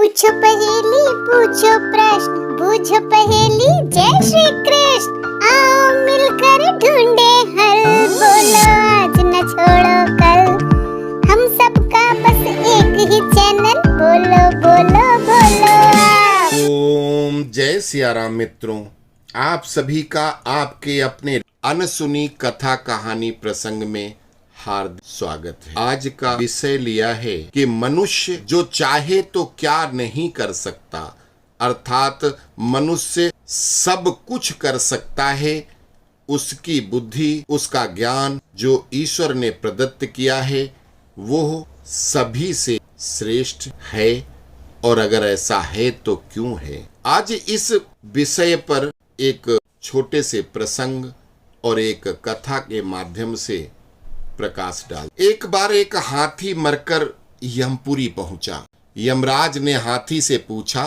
पूछो पहेली, पूछो प्रश्न, पूछो पहेली। जय श्री कृष्ण। आओ मिलकर ढूंढे हल, बोलो आज न छोड़ो कल। हम सबका बस एक ही चैनल, बोलो बोलो बोलो आप। ओम जय सियाराम मित्रों, आप सभी का आपके अपने अनसुनी कथा कहानी प्रसंग में हार्दिक स्वागत है। आज का विषय लिया है कि मनुष्य जो चाहे तो क्या नहीं कर सकता, अर्थात मनुष्य सब कुछ कर सकता है। उसकी बुद्धि, उसका ज्ञान जो ईश्वर ने प्रदत्त किया है वो सभी से श्रेष्ठ है, और अगर ऐसा है तो क्यों है। आज इस विषय पर एक छोटे से प्रसंग और एक कथा के माध्यम से प्रकाश डाल। एक बार एक हाथी मरकर यमपुरी पहुंचा। यमराज ने हाथी से पूछा,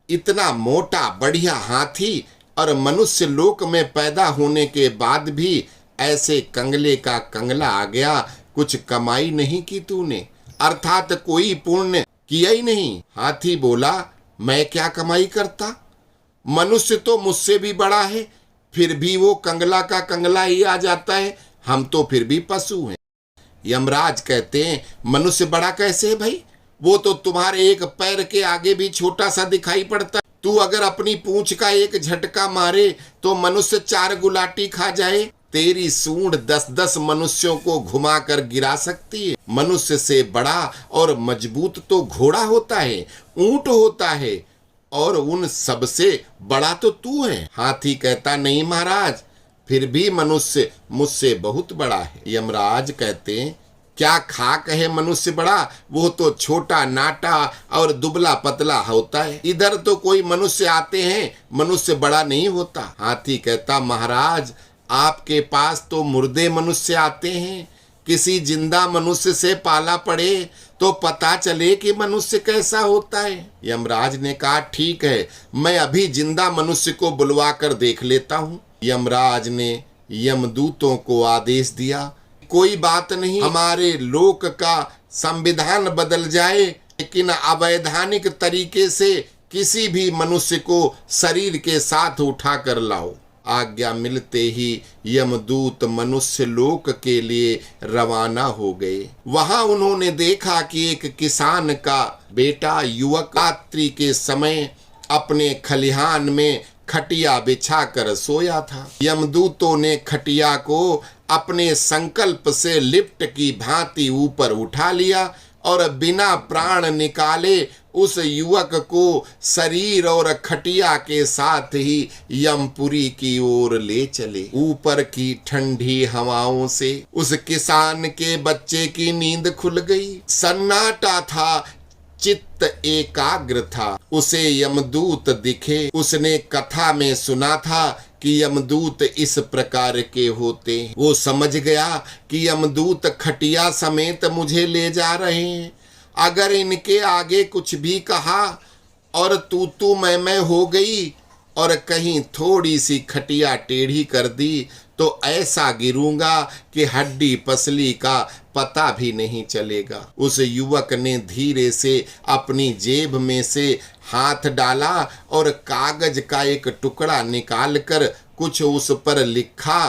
इतना मोटा बढ़िया हाथी और मनुष्य लोक में पैदा होने के बाद भी ऐसे कंगले का कंगला आ गया, कुछ कमाई नहीं की तूने, अर्थात कोई पुण्य किया ही नहीं। हाथी बोला, मैं क्या कमाई करता, मनुष्य तो मुझसे भी बड़ा है, फिर भी वो कंगला का कंगला ही आ जाता है, हम तो फिर भी पशु हैं। यमराज कहते हैं, मनुष्य बड़ा कैसे है भाई, वो तो तुम्हारे एक पैर के आगे भी छोटा सा दिखाई पड़ता है। तू अगर अपनी पूंछ का एक झटका मारे तो मनुष्य 4 गुलाटी खा जाए। तेरी सूंड 10-10 मनुष्यों को घुमा कर गिरा सकती है। मनुष्य से बड़ा और मजबूत तो घोड़ा होता है, ऊंट होता है, और उन सबसे बड़ा तो तू है। हाथी कहता, नहीं महाराज, फिर भी मनुष्य मुझसे बहुत बड़ा है। यमराज कहते हैं, क्या खाक है मनुष्य बड़ा, वो तो छोटा नाटा और दुबला पतला होता है। इधर तो कोई मनुष्य आते हैं, मनुष्य बड़ा नहीं होता। हाथी कहता, महाराज आपके पास तो मुर्दे मनुष्य आते हैं, किसी जिंदा मनुष्य से पाला पड़े तो पता चले कि मनुष्य कैसा होता है। यमराज ने कहा, ठीक है, मैं अभी जिंदा मनुष्य को बुलवा कर देख लेता हूँ। यमराज ने यमदूतों को आदेश दिया, कोई बात नहीं, हमारे लोक का संविधान बदल जाए, लेकिन अवैधानिक तरीके से किसी भी मनुष्य को शरीर के साथ उठा कर लाओ। आज्ञा मिलते ही यमदूत मनुष्य लोक के लिए रवाना हो गए। वहां उन्होंने देखा कि एक किसान का बेटा युवक रात्रि के समय अपने खलिहान में खटिया बिछाकर सोया था। यमदूतों ने खटिया को अपने संकल्प से लिफ्ट की भांति ऊपर उठा लिया और बिना प्राण निकाले उस युवक को शरीर और खटिया के साथ ही यमपुरी की ओर ले चले। ऊपर की ठंडी हवाओं से उस किसान के बच्चे की नींद खुल गई। सन्नाटा था, चित्त एकाग्र था। उसे यमदूत दिखे। उसने कथा में सुना था कि यमदूत इस प्रकार के होते हैं। वो समझ गया कि यमदूत खटिया समेत मुझे ले जा रहे हैं। अगर इनके आगे कुछ भी कहा और तू मैं हो गई और कहीं थोड़ी सी खटिया टेढ़ी कर दी तो ऐसा गिरूंगा कि हड्डी पसली का पता भी नहीं चलेगा। उस युवक ने धीरे से अपनी जेब में से हाथ डाला और कागज का एक टुकड़ा निकालकर कुछ उस पर लिखा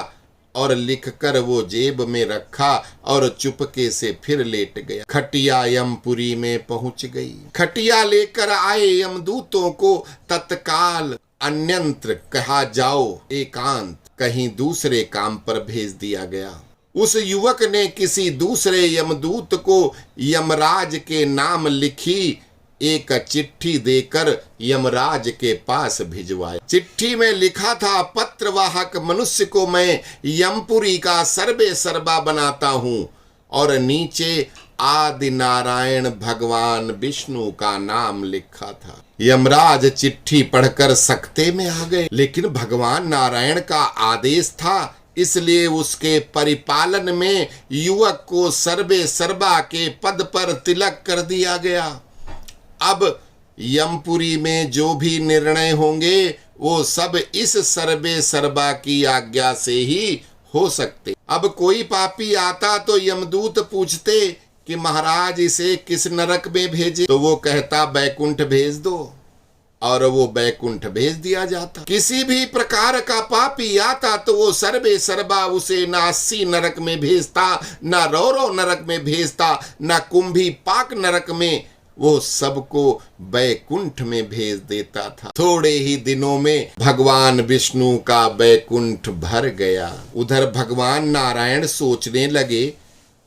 और लिखकर वो जेब में रखा और चुपके से फिर लेट गया। खटिया यमपुरी में पहुंच गई। खटिया लेकर आए यमदूतों को तत्काल अन्यंत्र कहा, जाओ एकांत कहीं दूसरे काम पर भेज दिया गया। उस युवक ने किसी दूसरे यमदूत को यमराज के नाम लिखी एक चिट्ठी देकर यमराज के पास भिजवाया। चिट्ठी में लिखा था, पत्रवाहक मनुष्य को मैं यमपुरी का सर्वे सर्वा बनाता हूँ, और नीचे आदि नारायण भगवान विष्णु का नाम लिखा था। यमराज चिट्ठी पढ़कर सकते में आ गए, लेकिन भगवान नारायण का आदेश था, इसलिए उसके परिपालन में युवक को सर्वे सर्वा के पद पर तिलक कर दिया गया। अब यमपुरी में जो भी निर्णय होंगे वो सब इस सर्वे सर्वा की आज्ञा से ही हो सकते। अब कोई पापी आता तो यमदूत पूछते कि महाराज इसे किस नरक में भेजे, तो वो कहता बैकुंठ भेज दो, और वो बैकुंठ भेज दिया जाता। किसी भी प्रकार का पापी आता तो वो सर्वे सर्वा उसे ना 80 नरक में भेजता, ना रौरव नरक में भेजता, ना कुंभी पाक नरक में, वो सबको बैकुंठ में भेज देता था। थोड़े ही दिनों में भगवान विष्णु का बैकुंठ भर गया। उधर भगवान नारायण सोचने लगे,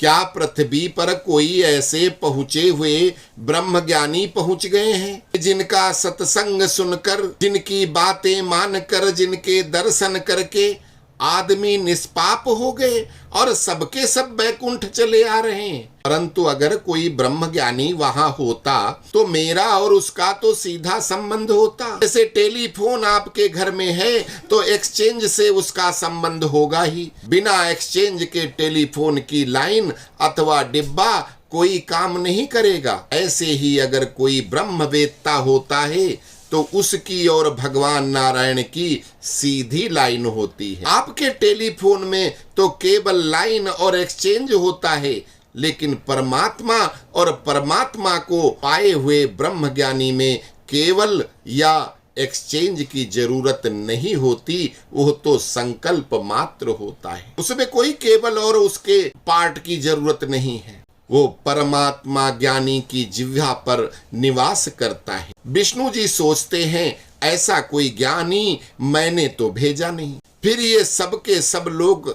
क्या पृथ्वी पर कोई ऐसे पहुंचे हुए ब्रह्मज्ञानी पहुंच गए हैं जिनका सत्संग सुनकर, जिनकी बातें मानकर, जिनके दर्शन करके आदमी निष्पाप हो गए और सबके सब बैकुंठ चले आ रहे हैं। परंतु अगर कोई ब्रह्मज्ञानी वहां होता तो मेरा और उसका तो सीधा संबंध होता। जैसे टेलीफोन आपके घर में है तो एक्सचेंज से उसका संबंध होगा ही। बिना एक्सचेंज के टेलीफोन की लाइन अथवा डिब्बा कोई काम नहीं करेगा। ऐसे ही अगर कोई ब्रह्मवेत्ता होता है तो उसकी और भगवान नारायण की सीधी लाइन होती है। आपके टेलीफोन में तो केवल लाइन और एक्सचेंज होता है, लेकिन परमात्मा और परमात्मा को पाए हुए ब्रह्मज्ञानी में केवल या एक्सचेंज की जरूरत नहीं होती, वो तो संकल्प मात्र होता है। उसमें कोई केवल और उसके पार्ट की जरूरत नहीं है। वो परमात्मा ज्ञानी की जिह्वा पर निवास करता है। विष्णु जी सोचते हैं ऐसा कोई ज्ञानी मैंने तो भेजा नहीं, फिर ये सब के सब लोग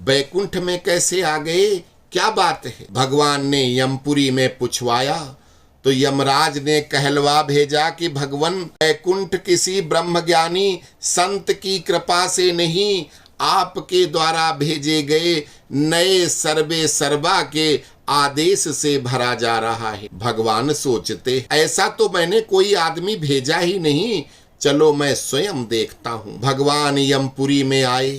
बैकुंठ में कैसे आ गए, क्या बात है। भगवान ने यमपुरी में पूछवाया तो यमराज ने कहलवा भेजा कि भगवान बैकुंठ किसी ब्रह्मज्ञानी संत की कृपा से नहीं, आपके द्वारा भेजे गए नए सर्वे सर्वा के आदेश से भरा जा रहा है। भगवान सोचते ऐसा तो मैंने कोई आदमी भेजा ही नहीं, चलो मैं स्वयं देखता हूँ। भगवान यमपुरी में आए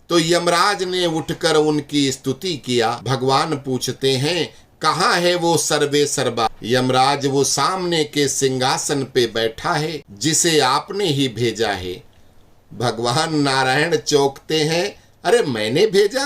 तो यमराज ने उठकर उनकी स्तुति किया। भगवान पूछते हैं कहाँ है वो सर्वे सर्वा। यमराज वो सामने के सिंहासन पे बैठा है जिसे आपने ही भेजा है। भगवान नारायण चौंकते हैं, अरे मैंने भेजा,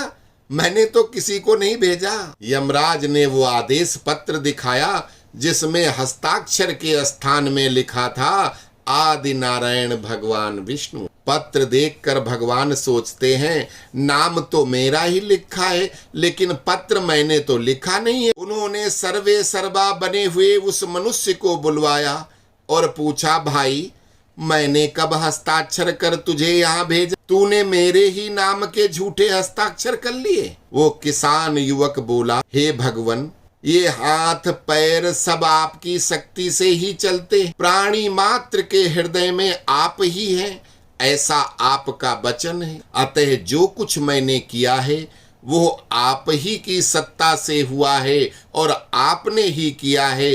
मैंने तो किसी को नहीं भेजा। यमराज ने वो आदेश पत्र दिखाया जिसमें हस्ताक्षर के स्थान में लिखा था आदि नारायण भगवान विष्णु। पत्र देखकर भगवान सोचते हैं नाम तो मेरा ही लिखा है, लेकिन पत्र मैंने तो लिखा नहीं है। उन्होंने सर्वे सर्वा बने हुए उस मनुष्य को बुलवाया और पूछा, भाई मैंने कब हस्ताक्षर कर तुझे यहाँ भेजा, तूने मेरे ही नाम के झूठे हस्ताक्षर कर लिए। वो किसान युवक बोला, हे भगवान ये हाथ पैर सब आपकी शक्ति से ही चलते, प्राणी मात्र के हृदय में आप ही हैं, ऐसा आपका वचन है। अतः जो कुछ मैंने किया है वो आप ही की सत्ता से हुआ है और आपने ही किया है।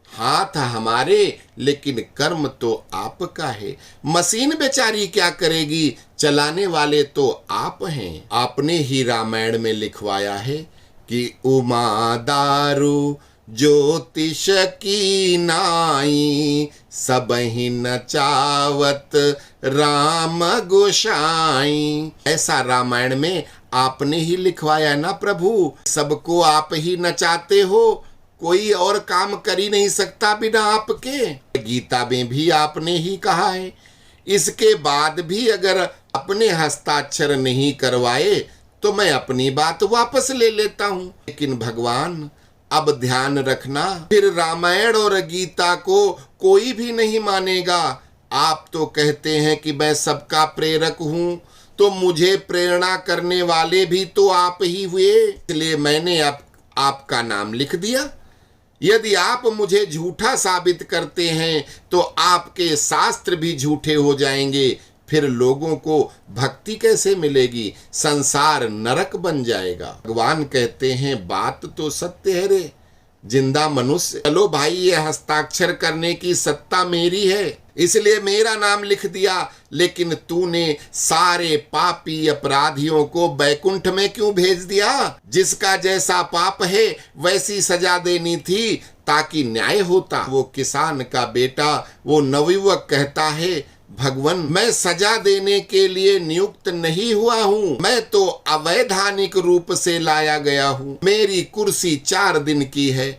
हाथ हमारे लेकिन कर्म तो आपका है। मशीन बेचारी क्या करेगी, चलाने वाले तो आप हैं। आपने ही रामायण में लिखवाया है कि उमा दारू ज्योतिष की नाई, सबहि नचावत राम गोसाई। ऐसा रामायण में आपने ही लिखवाया ना प्रभु, सबको आप ही नचाते हो, कोई और काम कर ही नहीं सकता बिना आपके। गीता में भी आपने ही कहा है। इसके बाद भी अगर अपने हस्ताक्षर नहीं करवाए तो मैं अपनी बात वापस ले लेता हूँ। लेकिन भगवान अब ध्यान रखना, फिर रामायण और गीता को कोई भी नहीं मानेगा। आप तो कहते हैं कि मैं सबका प्रेरक हूँ, तो मुझे प्रेरणा करने वाले भी तो आप ही हुए, इसलिए मैंने आपका नाम लिख दिया। यदि आप मुझे झूठा साबित करते हैं तो आपके शास्त्र भी झूठे हो जाएंगे, फिर लोगों को भक्ति कैसे मिलेगी, संसार नरक बन जाएगा। भगवान कहते हैं बात तो सत्य है रे जिंदा मनुष्य, चलो भाई ये हस्ताक्षर करने की सत्ता मेरी है इसलिए मेरा नाम लिख दिया, लेकिन तूने सारे पापी अपराधियों को बैकुंठ में क्यों भेज दिया। जिसका जैसा पाप है वैसी सजा देनी थी ताकि न्याय होता। वो किसान का बेटा वो नवयुवक कहता है, भगवान, मैं सजा देने के लिए नियुक्त नहीं हुआ हूँ, मैं तो अवैधानिक रूप से लाया गया हूँ। मेरी कुर्सी 4 दिन की है,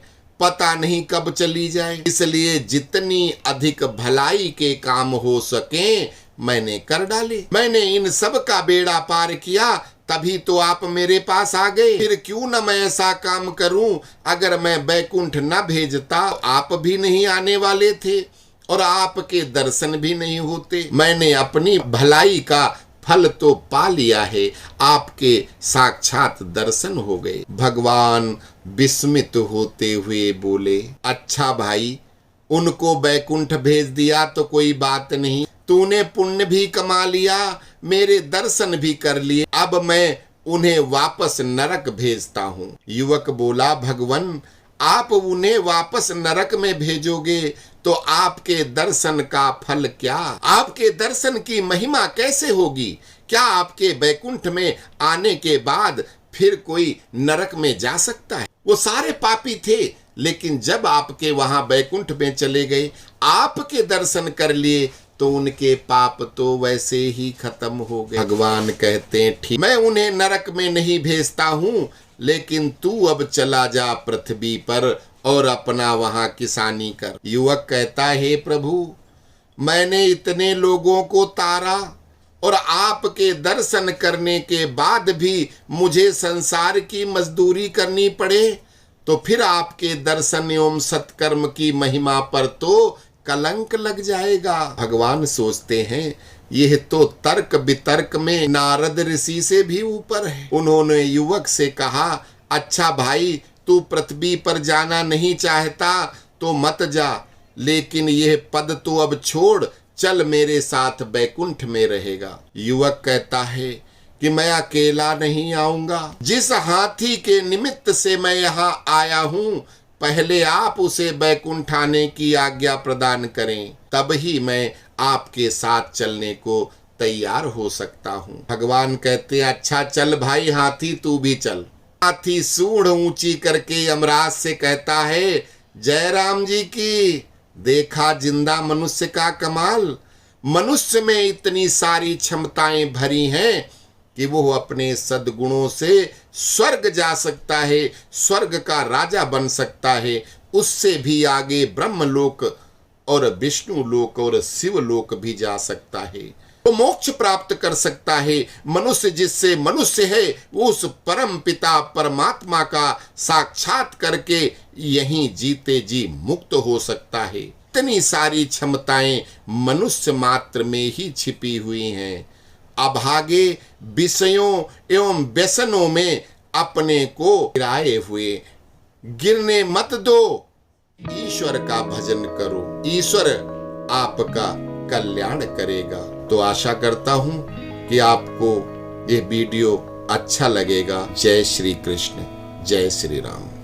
पता नहीं कब चली जाए, इसलिए जितनी अधिक भलाई के काम हो सके मैंने कर डाले। मैंने इन सब का बेड़ा पार किया, तभी तो आप मेरे पास आ गए। फिर क्यों न मैं ऐसा काम करूं, अगर मैं बैकुंठ न भेजता आप भी नहीं आने वाले थे और आपके दर्शन भी नहीं होते। मैंने अपनी भलाई का फल तो पा लिया है, आपके साक्षात दर्शन हो गए। भगवान विस्मित होते हुए बोले, अच्छा भाई, उनको बैकुंठ भेज दिया तो कोई बात नहीं, तूने पुण्य भी कमा लिया, मेरे दर्शन भी कर लिए, अब मैं उन्हें वापस नरक भेजता हूँ। युवक बोला, भगवान, आप उन्हें वापस नरक में भेजोगे तो आपके दर्शन का फल क्या? आपके दर्शन की महिमा कैसे होगी? क्या आपके बैकुंठ में आने के बाद फिर कोई नरक में जा सकता है? वो सारे पापी थे, लेकिन जब आपके वहां बैकुंठ में चले गए, आपके दर्शन कर लिए, तो उनके पाप तो वैसे ही खत्म हो गए। भगवान कहते हैं, ठीक, मैं उन्हें नरक में नहीं भेजता हूँ, लेकिन तू अब चला जा पृथ्वी पर और अपना वहां किसानी कर। युवक कहता है, हे प्रभु, मैंने इतने लोगों को तारा और आपके दर्शन करने के बाद भी मुझे संसार की मजदूरी करनी पड़े, तो फिर आपके दर्शन एवं सत्कर्म की महिमा पर तो कलंक लग जाएगा। भगवान सोचते हैं, यह तो तर्क वितर्क में नारद ऋषि से भी ऊपर है। उन्होंने युवक से कहा, अच्छा भाई, तू पृथ्वी पर जाना नहीं चाहता तो मत जा, लेकिन यह पद तो अब छोड़, चल मेरे साथ बैकुंठ में रहेगा। युवक कहता है कि मैं अकेला नहीं आऊंगा, जिस हाथी के निमित्त से मैं यहाँ आया हूँ, पहले आप उसे बैकुंठ आने की आज्ञा प्रदान करें, तब ही मैं आपके साथ चलने को तैयार हो सकता हूँ। भगवान कहते, अच्छा चल भाई हाथी, तू भी चल। हाथी सूंड ऊंची करके यमराज से कहता है, जय राम जी की। देखा जिंदा मनुष्य का कमाल, मनुष्य में इतनी सारी क्षमताएं भरी हैं कि वो अपने सद्गुणों से स्वर्ग जा सकता है, स्वर्ग का राजा बन सकता है, उससे भी आगे ब्रह्मलोक और विष्णु लोक और शिवलोक भी जा सकता है, वो मोक्ष प्राप्त कर सकता है। मनुष्य जिससे मनुष्य है, वो उस परम पिता परमात्मा का साक्षात करके यहीं जीते जी मुक्त हो सकता है। इतनी सारी क्षमताएं मनुष्य मात्र में ही छिपी हुई हैं। अभागे विषयों एवं व्यसनों में अपने को गिराए हुए गिरने मत दो, ईश्वर का भजन करो, ईश्वर आपका कल्याण करेगा। तो आशा करता हूं कि आपको ये वीडियो अच्छा लगेगा। जय श्री कृष्ण, जय श्री राम।